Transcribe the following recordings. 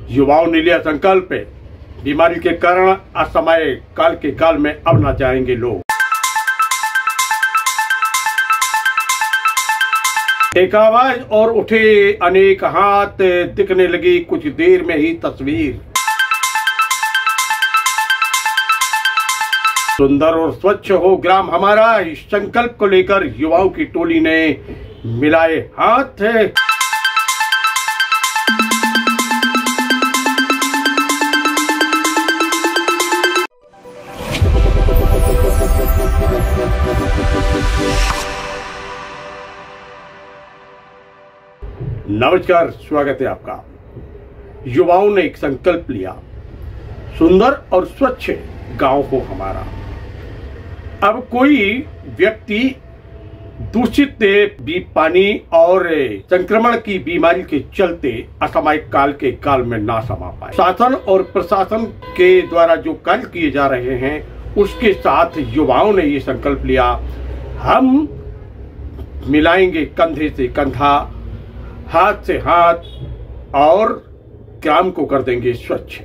युवाओं ने लिया संकल्प, बीमारी के कारण असमय काल के काल में अब न जाएंगे लोग। एक आवाज और उठे अनेक हाथ, दिखने लगी कुछ देर में ही तस्वीर। सुंदर और स्वच्छ हो ग्राम हमारा, इस संकल्प को लेकर युवाओं की टोली ने मिलाए हाथ। नमस्कार, स्वागत है आपका। युवाओं ने एक संकल्प लिया, सुंदर और स्वच्छ गांव हो हमारा। अब कोई व्यक्ति दूषित पानी और संक्रमण की बीमारी के चलते असामयिक काल के काल में ना समा पाए। शासन और प्रशासन के द्वारा जो कार्य किए जा रहे हैं उसके साथ युवाओं ने ये संकल्प लिया, हम मिलाएंगे कंधे से कंधा, हाथ से हाथ और ग्राम को कर देंगे स्वच्छ।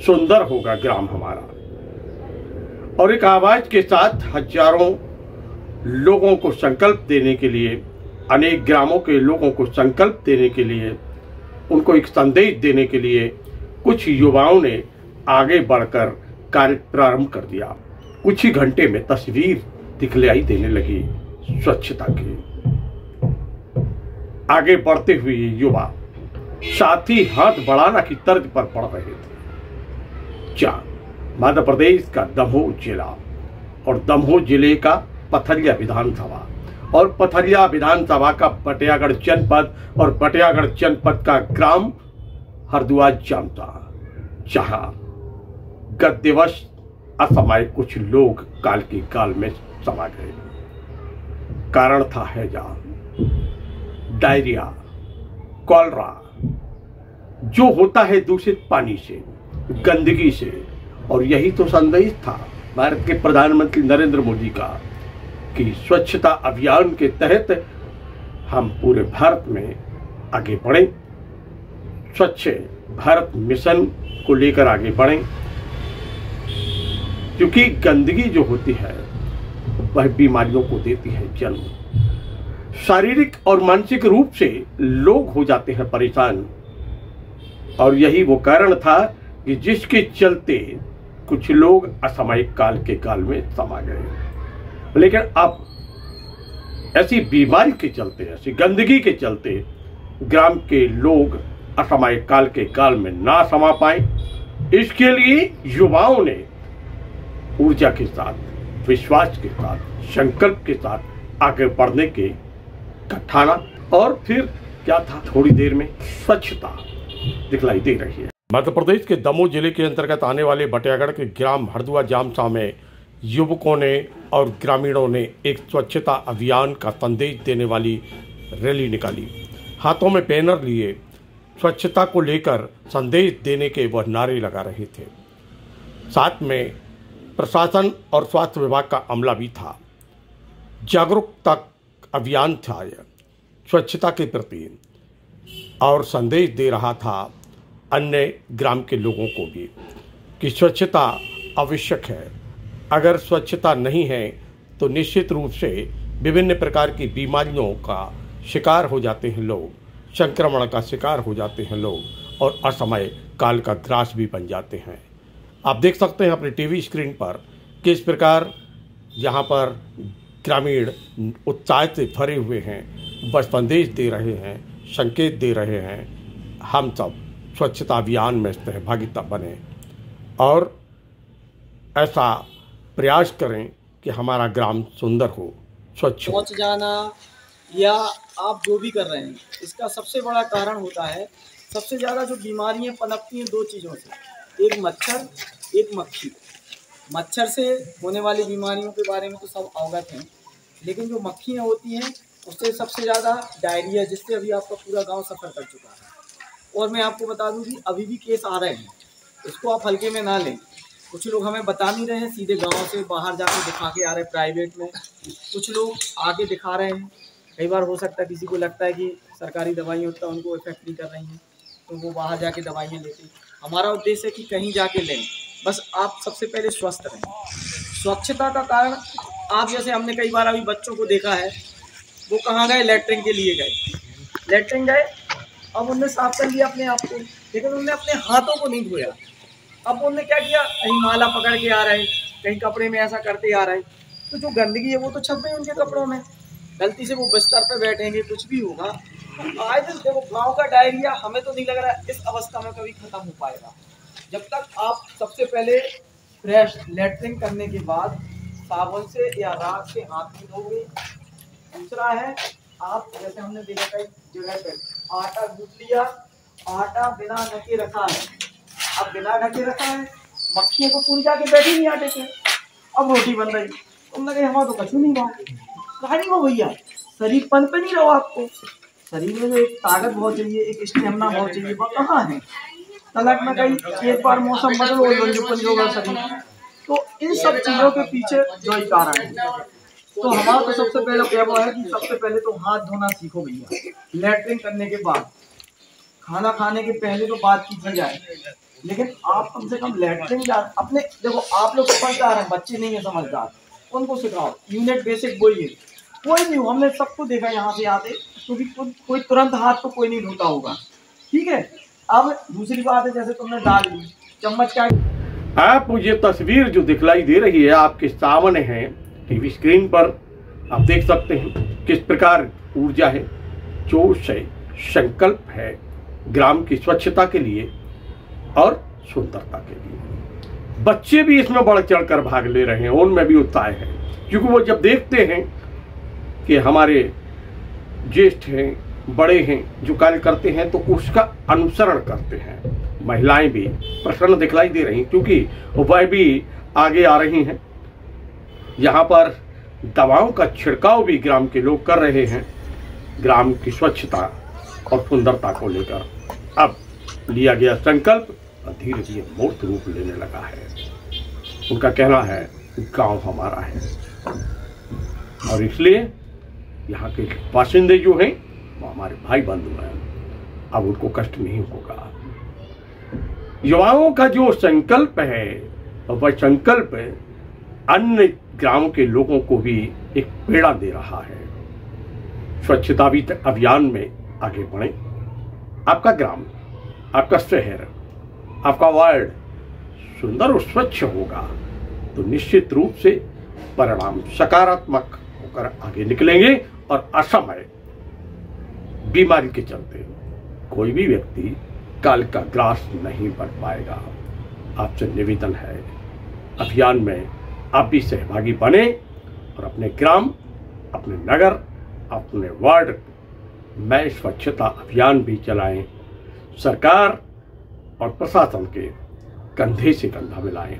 सुंदर होगा ग्राम हमारा। और एक आवाज के साथ हजारों लोगों को संकल्प देने के लिए, अनेक ग्रामों के लोगों को संकल्प देने के लिए, उनको एक संदेश देने के लिए कुछ युवाओं ने आगे बढ़कर कार्य प्रारंभ कर दिया। कुछ ही घंटे में तस्वीर दिखलाई देने लगी स्वच्छता की। आगे बढ़ते हुए युवा साथी हाथ बढ़ाना की तर्ज पर पड़ रहे थे। मध्य प्रदेश का दमोह जिला और दमोह जिले का पथरिया विधानसभा और पथरिया विधानसभा का बटियागढ़ जनपद और बटियागढ़ जनपद का ग्राम हरदुआ जामता, जहां गत दिवस असमय कुछ लोग काल के काल में समा गए। कारण था हैजा, डायरिया, कॉलरा, जो होता है दूषित पानी से, गंदगी से। और यही तो संदेश था भारत के प्रधानमंत्री नरेंद्र मोदी का कि स्वच्छता अभियान के तहत हम पूरे भारत में आगे बढ़ें, स्वच्छ भारत मिशन को लेकर आगे बढ़ें। क्योंकि गंदगी जो होती है वह बीमारियों को देती है जन्म। शारीरिक और मानसिक रूप से लोग हो जाते हैं परेशान। और यही वो कारण था कि जिसके चलते कुछ लोग असामयिक काल के काल में समा गए। लेकिन अब ऐसी बीमारी के चलते, ऐसी गंदगी के चलते ग्राम के लोग असामयिक काल के काल में ना समा पाए। इसके लिए युवाओं ने ऊर्जा के साथ, विश्वास के साथ, संकल्प के साथ आगे बढ़ने के ठाना। और फिर क्या था, थोड़ी देर में स्वच्छता दिखलाई दे रही है। मध्य प्रदेश के दमोह जिले के अंतर्गत आने वाले बटियागढ़ के ग्राम हरदुआ जामसा में युवकों ने और ग्रामीणों ने एक स्वच्छता अभियान का संदेश देने वाली रैली निकाली। हाथों में बैनर लिए स्वच्छता को लेकर संदेश देने के वह नारे लगा रहे थे। साथ में प्रशासन और स्वास्थ्य विभाग का अमला भी था। जागरूकता अभियान था स्वच्छता के प्रति, और संदेश दे रहा था अन्य ग्राम के लोगों को भी कि स्वच्छता आवश्यक है। अगर स्वच्छता नहीं है तो निश्चित रूप से विभिन्न प्रकार की बीमारियों का शिकार हो जाते हैं लोग, संक्रमण का शिकार हो जाते हैं लोग और असमय काल का ग्रास भी बन जाते हैं। आप देख सकते हैं अपने टीवी स्क्रीन पर किस प्रकार यहाँ पर ग्रामीण उत्साह से भरे हुए हैं, बस संदेश दे रहे हैं, संकेत दे रहे हैं। हम सब स्वच्छता अभियान में सहभागिता बने और ऐसा प्रयास करें कि हमारा ग्राम सुंदर हो, स्वच्छ हो। पहुँच जाना या आप जो भी कर रहे हैं, इसका सबसे बड़ा कारण होता है, सबसे ज़्यादा जो बीमारियां पनपती हैं दो चीज़ों से, एक मच्छर, एक मक्खी। मच्छर से होने वाली बीमारियों के बारे में तो सब अवगत हैं, लेकिन जो मक्खियाँ होती हैं उससे सबसे ज़्यादा डायरिया, जिससे अभी आपका पूरा गांव सफ़र कर चुका है। और मैं आपको बता दूं कि अभी भी केस आ रहे हैं, इसको आप हल्के में ना लें। कुछ लोग हमें बता नहीं रहे हैं, सीधे गांव से बाहर जाकर दिखा के आ रहे हैं प्राइवेट में। कुछ लोग आके दिखा रहे हैं। कई बार हो सकता है किसी को लगता है कि सरकारी दवाइयाँ उतना उनको इफेक्ट नहीं कर रही हैं, तो वो बाहर जाके दवाइयाँ लेते। हमारा उद्देश्य है कि कहीं जाके लें, बस आप सबसे पहले स्वस्थ रहें। स्वच्छता का कारण आप जैसे हमने कई बार अभी बच्चों को देखा है, वो कहाँ गए, लैट्रिन के लिए गए, लैट्रिन गए, अब उन्होंने साफ कर लिया अपने आप को, लेकिन उन्होंने अपने हाथों को नहीं धोया। अब उन्होंने क्या किया, कहीं माला पकड़ के आ रहे, कहीं कपड़े में ऐसा करते आ रहे, तो जो गंदगी है वो तो छप गई उनके कपड़ों में, गलती से वो बिस्तर पे बैठेंगे, कुछ भी होगा। आज देखो गांव का डायरिया हमें तो नहीं लग रहा है इस अवस्था में कभी खत्म हो पाएगा, जब तक आप सबसे पहले फ्रेश लैट्रिन करने के बाद साबुन से या राख से हाथ नहीं धोगे। दूसरा है, आप जैसे हमने देखा कई जगह पे आटा गूंथ लिया, आटा बिना ढके रखा है, अब बिना ढके रखा है, मक्खियां तो पूरी जाके बैठी नहीं आटे पे, अब रोटी बन रही, तुमने कहा हमारा तो कछु नहीं हुआ, कहा नहीं हो भैया, शरीर पन पे नहीं रहो, आपको शरीर में जो एक ताकत बहुत चाहिए, एक स्टेमिना बहुत चाहिए, वो कहाँ है। तलक में कहीं एक बार मौसम बदलो होगा शरीर, तो इन सब चीजों के पीछे जो ही कारण है। तो हमारा तो सबसे पहले कहना है कि सबसे पहले तो हाथ धोना सीखो भैया, लैट्रिन करने के बाद, खाना खाने के पहले तो बात की जाए, लेकिन आप कम से कम लैट्रिन अपने देखो, आप लोग समझदार हैं, बच्चे नहीं है समझदार, उनको सिखाओ, यूनिट बेसिक वही है, कोई नहीं हो, हमने सबको देखा यहाँ से आते, क्योंकि कोई तुरंत हाथ तो कोई नहीं धोता होगा, ठीक है। अब दूसरी बात है, जैसे तुमने दाल ली, चम्मच का, आप मुझे तस्वीर जो दिखलाई दे रही है आपके सामने है टीवी स्क्रीन पर, आप देख सकते हैं किस प्रकार ऊर्जा है, जोश है, संकल्प है ग्राम की स्वच्छता के लिए और सुंदरता के लिए। बच्चे भी इसमें बढ़ चढ़कर भाग ले रहे हैं, उनमें भी उत्साह है, क्योंकि वो जब देखते हैं कि हमारे ज्येष्ठ हैं, बड़े हैं जो कार्य करते हैं, तो उसका अनुसरण करते हैं। महिलाएं भी प्रसन्न दिखलाई दे रही, क्योंकि वह भी आगे आ रही हैं। यहाँ पर दवाओं का छिड़काव भी ग्राम के लोग कर रहे हैं, ग्राम की स्वच्छता और सुंदरता को लेकर अब लिया गया संकल्प धीरे धीरे मूर्त रूप लेने लगा है। उनका कहना है गांव हमारा है, और इसलिए यहाँ के बाशिंदे जो हैं वो हमारे भाई बंधु हैं, अब उनको कष्ट नहीं होगा। युवाओं का जो संकल्प है वह संकल्प अन्य ग्रामों के लोगों को भी एक प्रेरणा दे रहा है। स्वच्छता भी अभियान में आगे बढ़े। आपका ग्राम, आपका शहर, आपका वार्ड सुंदर और स्वच्छ होगा तो निश्चित रूप से परिणाम सकारात्मक होकर आगे निकलेंगे, और असमय बीमारी के चलते कोई भी व्यक्ति काल का ग्रास नहीं बढ़ पाएगा। आपसे निवेदन है, अभियान में आप भी सहभागी बने और अपने ग्राम, अपने नगर, अपने वार्ड में स्वच्छता अभियान भी चलाएं। सरकार और प्रशासन के कंधे से कंधा मिलाएं।